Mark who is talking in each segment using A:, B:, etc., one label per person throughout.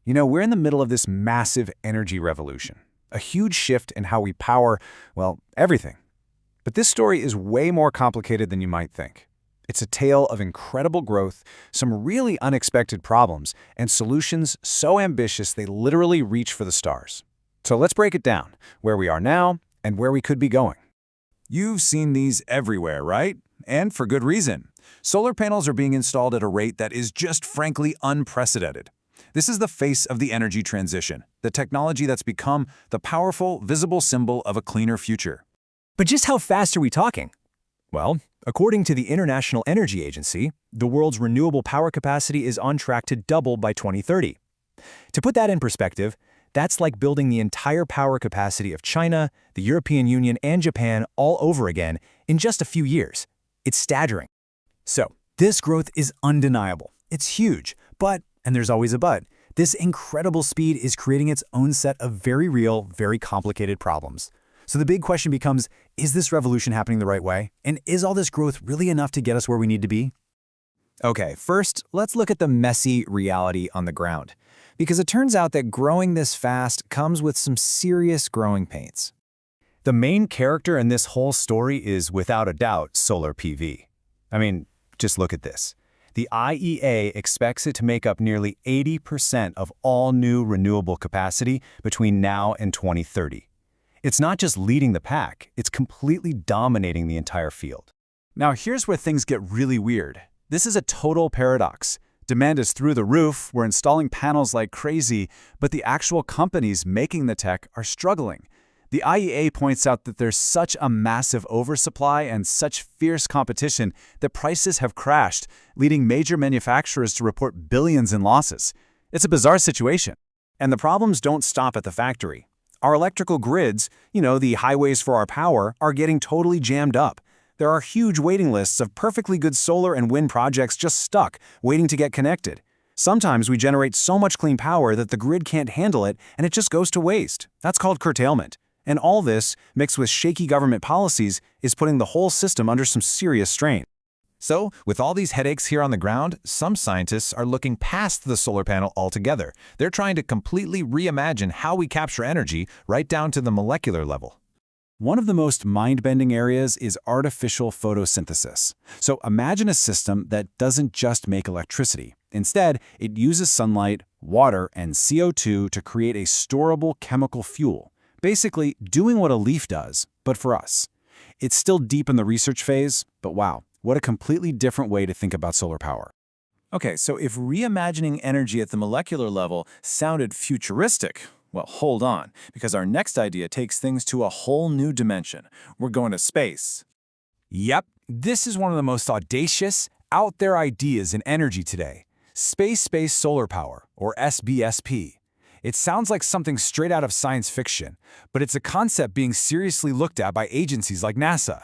A: We're in the middle of this massive energy revolution, a huge shift in how we power, well, everything. But this story is way more complicated than you might think. It's a tale of incredible growth, some really unexpected problems, and solutions so ambitious they literally reach for the stars. So let's break it down, where we are now and where we could be going.
B: You've seen these everywhere, right? And for good reason. Solar panels are being installed at a rate that is just frankly unprecedented. This is the face of the energy transition, the technology that's become the powerful, visible symbol of a cleaner future.
C: But just how fast are we talking? Well, according to the International Energy Agency, the world's renewable power capacity is on track to double by 2030. To put that in perspective, that's like building the entire power capacity of China, the European Union, and Japan all over again in just a few years. It's staggering. So, this growth is undeniable. It's huge, but, and there's always a but, this incredible speed is creating its own set of very real, very complicated problems. So the big question becomes, is this revolution happening the right way? And is all this growth really enough to get us where we need to be?
A: Okay, first, let's look at the messy reality on the ground. Because it turns out that growing this fast comes with some serious growing pains.
C: The main character in this whole story is, without a doubt, solar PV. I mean, just look at this. The IEA expects it to make up nearly 80% of all new renewable capacity between now and 2030. It's not just leading the pack, it's completely dominating the entire field.
B: Now here's where things get really weird. This is a total paradox. Demand is through the roof, we're installing panels like crazy, but the actual companies making the tech are struggling. The IEA points out that there's such a massive oversupply and such fierce competition that prices have crashed, leading major manufacturers to report billions in losses. It's a bizarre situation. And the problems don't stop at the factory. Our electrical grids, the highways for our power, are getting totally jammed up. There are huge waiting lists of perfectly good solar and wind projects just stuck, waiting to get connected. Sometimes we generate so much clean power that the grid can't handle it and it just goes to waste. That's called curtailment. And all this, mixed with shaky government policies, is putting the whole system under some serious strain.
D: So, with all these headaches here on the ground, some scientists are looking past the solar panel altogether. They're trying to completely reimagine how we capture energy right down to the molecular level.
B: One of the most mind-bending areas is artificial photosynthesis. So imagine a system that doesn't just make electricity. Instead, it uses sunlight, water, and CO2 to create a storable chemical fuel, basically doing what a leaf does, but for us. It's still deep in the research phase, but wow, what a completely different way to think about solar power. Okay, so if reimagining energy at the molecular level sounded futuristic, well, hold on, because our next idea takes things to a whole new dimension. We're going to space.
A: Yep, this is one of the most audacious, out there ideas in energy today. Space-based solar power, or SBSP. It sounds like something straight out of science fiction, but it's a concept being seriously looked at by agencies like NASA.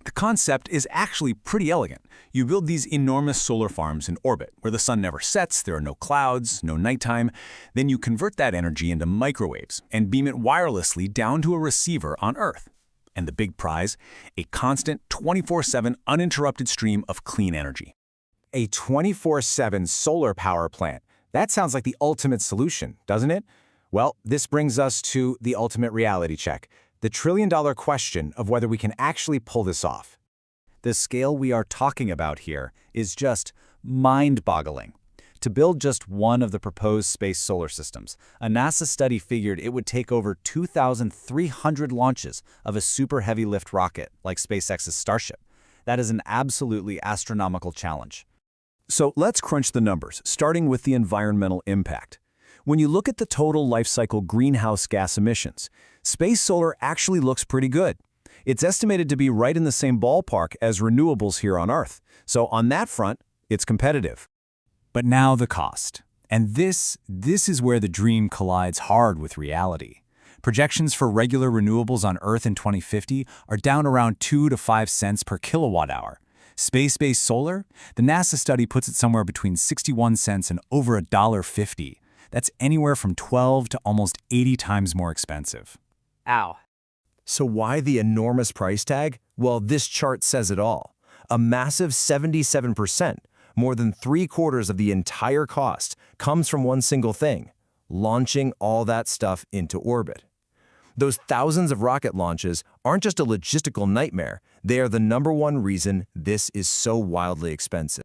A: The concept is actually pretty elegant. You build these enormous solar farms in orbit, where the sun never sets, there are no clouds, no nighttime. Then you convert that energy into microwaves and beam it wirelessly down to a receiver on Earth. And the big prize, a constant 24/7 uninterrupted stream of clean energy. A 24/7 solar power plant. That sounds like the ultimate solution, doesn't it? Well, this brings us to the ultimate reality check. The trillion-dollar question of whether we can actually pull this off. The scale we are talking about here is just mind-boggling. To build just one of the proposed space solar systems, a NASA study figured it would take over 2,300 launches of a super heavy-lift rocket like SpaceX's Starship. That is an absolutely astronomical challenge. So let's crunch the numbers, starting with the environmental impact. When you look at the total life cycle greenhouse gas emissions, space solar actually looks pretty good. It's estimated to be right in the same ballpark as renewables here on Earth. So on that front, it's competitive. But now the cost. And this is where the dream collides hard with reality. Projections for regular renewables on Earth in 2050 are down around 2 to 5 cents per kilowatt hour. Space-based solar? The NASA study puts it somewhere between 61 cents and over $1.50. That's anywhere from 12 to almost 80 times more expensive.
C: Ow.
E: So why the enormous price tag? Well, this chart says it all. A massive 77%, more than 3/4 of the entire cost, comes from one single thing: launching all that stuff into orbit. Those thousands of rocket launches aren't just a logistical nightmare, they are the #1 reason this is so wildly expensive.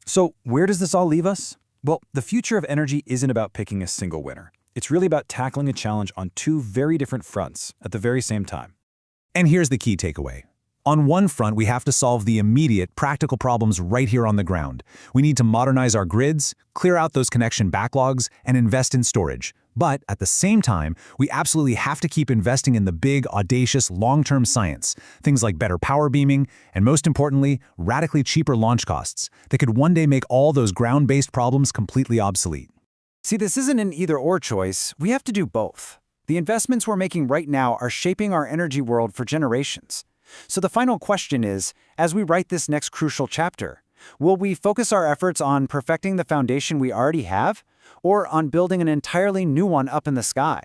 A: So where does this all leave us? Well, the future of energy isn't about picking a single winner. It's really about tackling a challenge on two very different fronts at the very same time.
D: And here's the key takeaway. On one front, we have to solve the immediate, practical problems right here on the ground. We need to modernize our grids, clear out those connection backlogs, and invest in storage. But at the same time, we absolutely have to keep investing in the big, audacious, long-term science. Things like better power beaming, and most importantly, radically cheaper launch costs that could one day make all those ground-based problems completely obsolete.
A: See, this isn't an either-or choice. We have to do both. The investments we're making right now are shaping our energy world for generations. So the final question is, as we write this next crucial chapter, will we focus our efforts on perfecting the foundation we already have, or on building an entirely new one up in the sky?